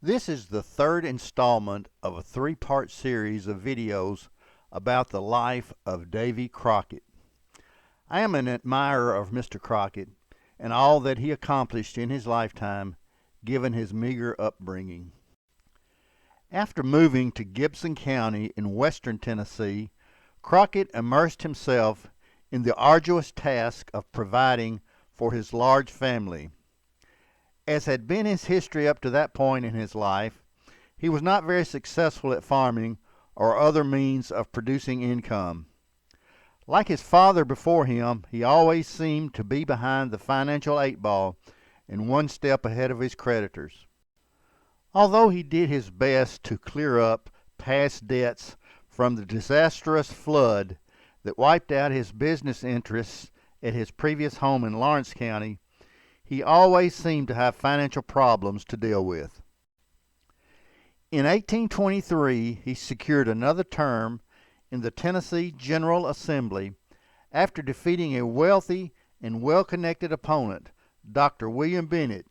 This is the third installment of a three-part series of videos about the life of Davy Crockett. I am an admirer of Mr. Crockett and all that he accomplished in his lifetime, given his meager upbringing. After moving to Gibson County in western Tennessee, Crockett immersed himself in the arduous task of providing for his large family. As had been his history up to that point in his life, he was not very successful at farming or other means of producing income. Like his father before him, he always seemed to be behind the financial eight ball and one step ahead of his creditors. Although he did his best to clear up past debts from the disastrous flood that wiped out his business interests at his previous home in Lawrence County, he always seemed to have financial problems to deal with. In 1823, he secured another term in the Tennessee General Assembly after defeating a wealthy and well-connected opponent, Dr. William Bennett,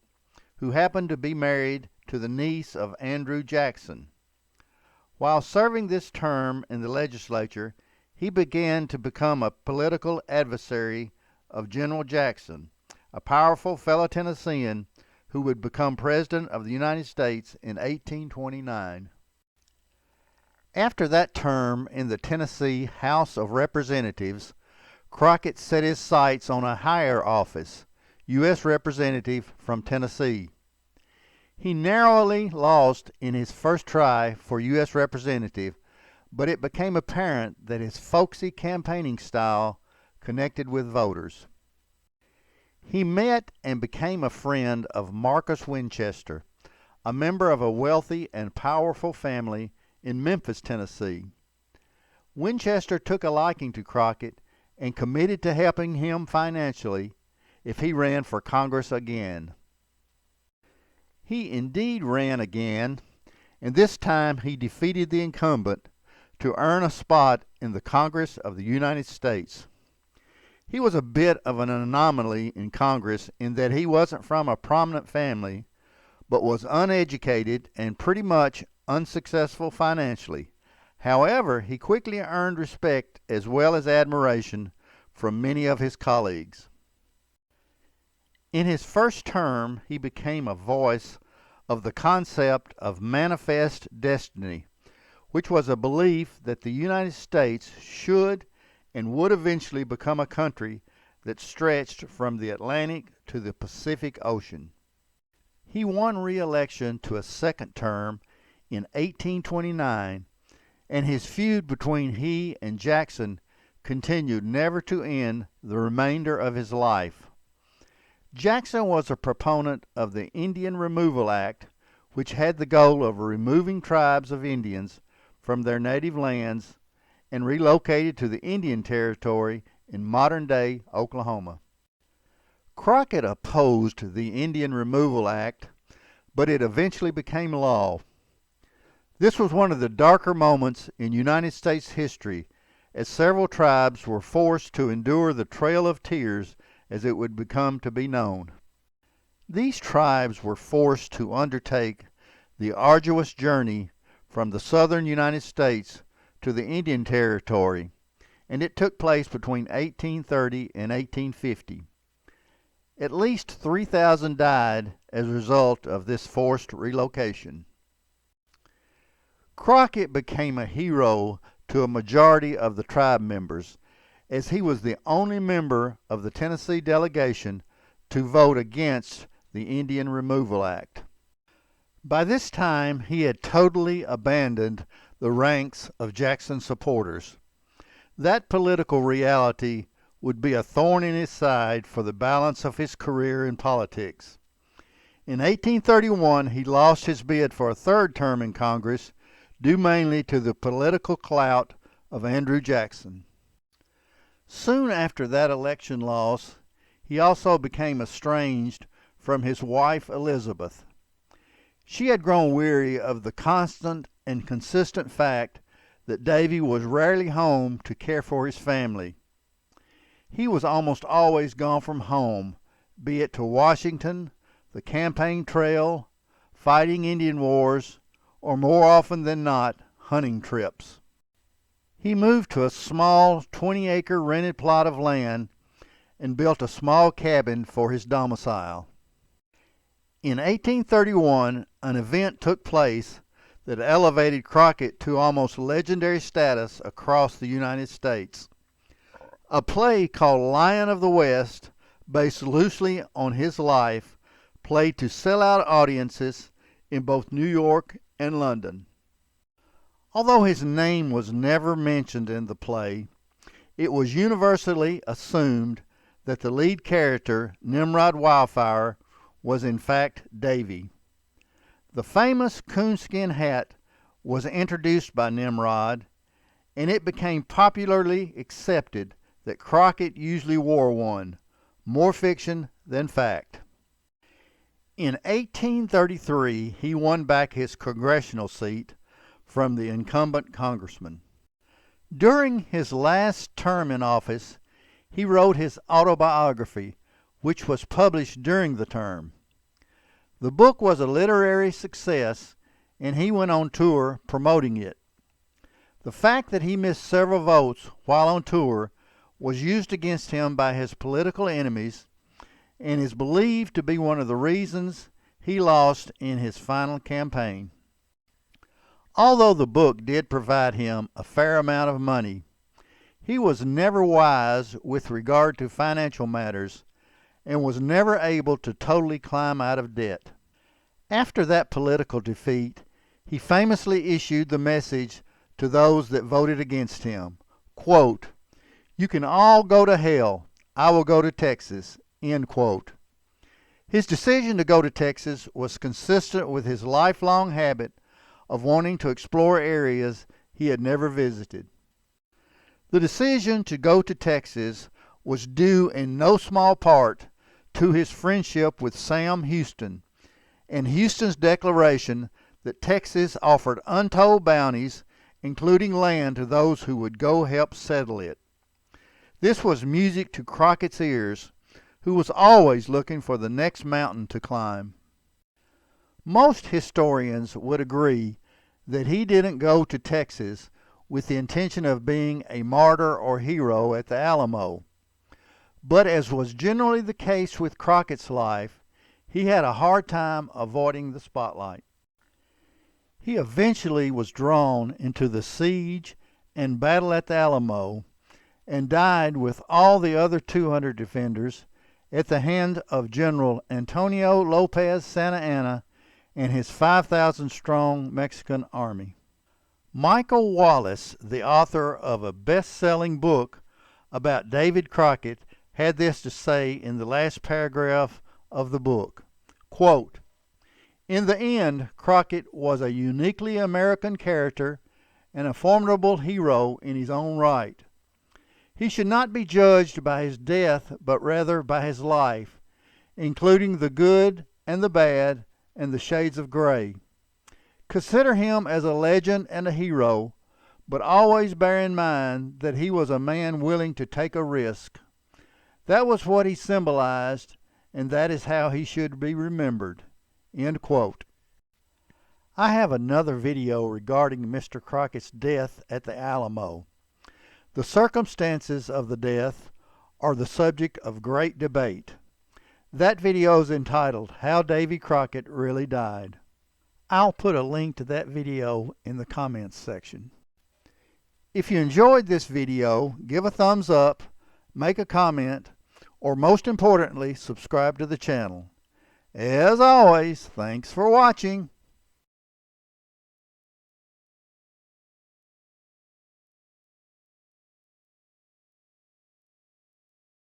who happened to be married to the niece of Andrew Jackson. While serving this term in the legislature, he began to become a political adversary of General Jackson, a powerful fellow Tennessean who would become President of the United States in 1829. After that term in the Tennessee House of Representatives, Crockett set his sights on a higher office, U.S. Representative from Tennessee. He narrowly lost in his first try for U.S. Representative, but it became apparent that his folksy campaigning style connected with voters. He met and became a friend of Marcus Winchester, a member of a wealthy and powerful family in Memphis, Tennessee. Winchester took a liking to Crockett and committed to helping him financially if he ran for Congress again. He indeed ran again, and this time he defeated the incumbent to earn a spot in the Congress of the United States. He was a bit of an anomaly in Congress in that he wasn't from a prominent family, but was uneducated and pretty much unsuccessful financially. However, he quickly earned respect as well as admiration from many of his colleagues. In his first term, he became a voice of the concept of manifest destiny, which was a belief that the United States should and would eventually become a country that stretched from the Atlantic to the Pacific Ocean. He won re-election to a second term in 1829, and his feud between he and Jackson continued never to end the remainder of his life. Jackson was a proponent of the Indian Removal Act, which had the goal of removing tribes of Indians from their native lands and relocated to the Indian Territory in modern-day Oklahoma. Crockett opposed the Indian Removal Act, but it eventually became law. This was one of the darker moments in United States history, as several tribes were forced to endure the Trail of Tears, as it would become to be known. These tribes were forced to undertake the arduous journey from the southern United States to the Indian Territory, and it took place between 1830 and 1850. At least 3,000 died as a result of this forced relocation. Crockett became a hero to a majority of the tribe members, as he was the only member of the Tennessee delegation to vote against the Indian Removal Act. By this time, he had totally abandoned the ranks of Jackson's supporters. That political reality would be a thorn in his side for the balance of his career in politics. In 1831, he lost his bid for a third term in Congress, due mainly to the political clout of Andrew Jackson. Soon after that election loss, he also became estranged from his wife Elizabeth. She had grown weary of the constant and consistent fact that Davy was rarely home to care for his family. He was almost always gone from home, be it to Washington, the campaign trail, fighting Indian wars, or more often than not, hunting trips. He moved to a small 20-acre rented plot of land and built a small cabin for his domicile. In 1831, an event took place that elevated Crockett to almost legendary status across the United States. A play called Lion of the West, based loosely on his life, played to sellout audiences in both New York and London. Although his name was never mentioned in the play, it was universally assumed that the lead character, Nimrod Wildfire, was in fact Davy. The famous coonskin hat was introduced by Nimrod, and it became popularly accepted that Crockett usually wore one, more fiction than fact. In 1833, he won back his congressional seat from the incumbent congressman. During his last term in office, he wrote his autobiography, which was published during the term. The book was a literary success, and he went on tour promoting it. The fact that he missed several votes while on tour was used against him by his political enemies and is believed to be one of the reasons he lost in his final campaign. Although the book did provide him a fair amount of money, he was never wise with regard to financial matters and was never able to totally climb out of debt. After that political defeat, he famously issued the message to those that voted against him, quote, "You can all go to hell. I will go to Texas," end quote. His decision to go to Texas was consistent with his lifelong habit of wanting to explore areas he had never visited. The decision to go to Texas was due in no small part to his friendship with Sam Houston and Houston's declaration that Texas offered untold bounties, including land to those who would go help settle it. This was music to Crockett's ears, who was always looking for the next mountain to climb. Most historians would agree that he didn't go to Texas with the intention of being a martyr or hero at the Alamo. But as was generally the case with Crockett's life, he had a hard time avoiding the spotlight. He eventually was drawn into the siege and battle at the Alamo and died with all the other 200 defenders at the hand of General Antonio Lopez Santa Anna and his 5,000-strong Mexican army. Michael Wallace, the author of a best-selling book about David Crockett, had this to say in the last paragraph of the book, quote, "In the end, Crockett was a uniquely American character and a formidable hero in his own right. He should not be judged by his death, but rather by his life, including the good and the bad and the shades of gray. Consider him as a legend and a hero, but always bear in mind that he was a man willing to take a risk. That was what he symbolized, and that is how he should be remembered." End quote. I have another video regarding Mr. Crockett's death at the Alamo. The circumstances of the death are the subject of great debate. That video is entitled, "How Davy Crockett Really Died." I'll put a link to that video in the comments section. If you enjoyed this video, give a thumbs up, make a comment, or most importantly, subscribe to the channel. As always, thanks for watching.